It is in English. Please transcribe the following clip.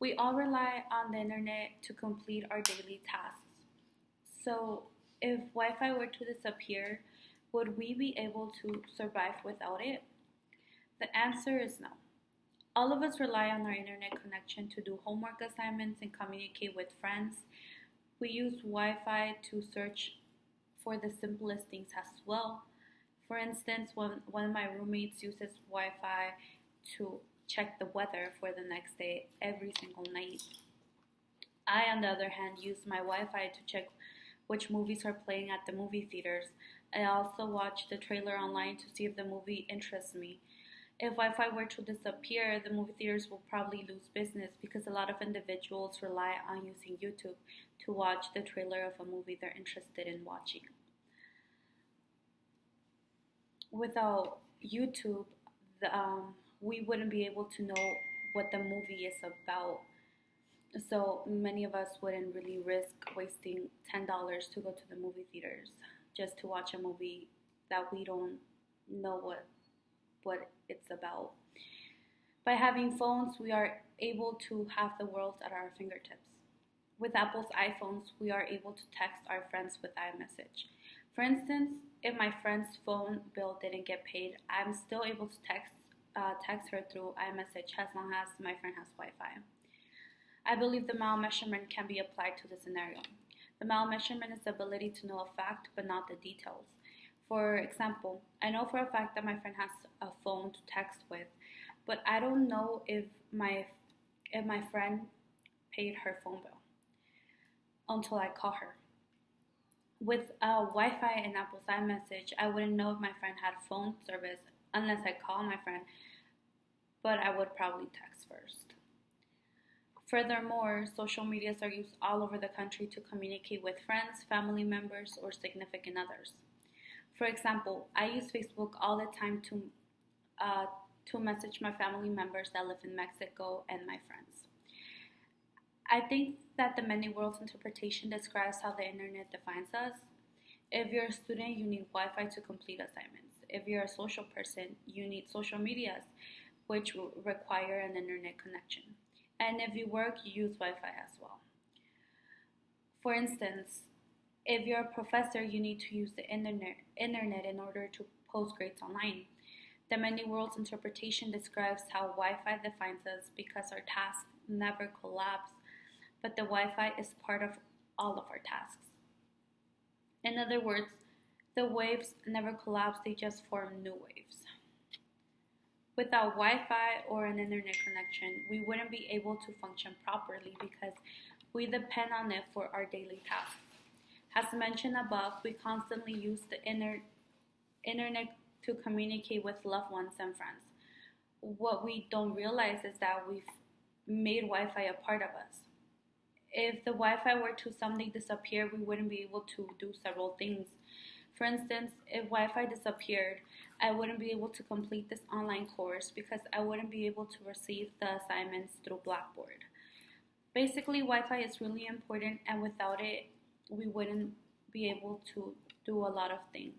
We all rely on the internet to complete our daily tasks. So, if Wi Fi were to disappear, would we be able to survive without it? The answer is no. All of us rely on our internet connection to do homework assignments and communicate with friends. We use Wi Fi to search for the simplest things as well. For instance, one of my roommates uses Wi Fi to check the weather for the next day every single night. I, on the other hand, use my Wi Fi to check which movies are playing at the movie theaters. I also watch the trailer online to see if the movie interests me. If Wi Fi were to disappear, the movie theaters will probably lose business because a lot of individuals rely on using YouTube to watch the trailer of a movie they're interested in watching. Without YouTube, we wouldn't be able to know what the movie is about. So many of us wouldn't really risk wasting $10 to go to the movie theaters just to watch a movie that we don't know what it's about. By having phones, we are able to have the world at our fingertips. With Apple's iPhones, we are able to text our friends with iMessage. For instance, if my friend's phone bill didn't get paid, I'm still able to text her through iMessage as long as my friend has Wi-Fi. I believe the malmeasurement can be applied to the scenario. The malmeasurement is the ability to know a fact but not the details. For example, I know for a fact that my friend has a phone to text with, but I don't know if my friend paid her phone bill until I call her. With Wi-Fi and Apple's iMessage, I wouldn't know if my friend had phone service unless I call my friend, but I would probably text first. Furthermore, social medias are used all over the country to communicate with friends, family members, or significant others. For example, I use Facebook all the time to message my family members that live in Mexico and my friends. I think that the many worlds interpretation describes how the internet defines us. If you're a student, you need Wi-Fi to complete assignments. If you're a social person, you need social medias, which will require an internet connection. And if you work, you use Wi-Fi as well. For instance, if you're a professor, you need to use the internet in order to post grades online. The many worlds interpretation describes how Wi-Fi defines us because our tasks never collapse, but the Wi-Fi is part of all of our tasks. In other words, the waves never collapse, they just form new waves. Without Wi-Fi or an internet connection, we wouldn't be able to function properly because we depend on it for our daily tasks. As mentioned above, we constantly use the internet to communicate with loved ones and friends. What we don't realize is that we've made Wi-Fi a part of us. If the Wi-Fi were to someday disappear, we wouldn't be able to do several things. For instance, if Wi-Fi disappeared, I wouldn't be able to complete this online course because I wouldn't be able to receive the assignments through Blackboard. Basically, Wi-Fi is really important, and without it, we wouldn't be able to do a lot of things.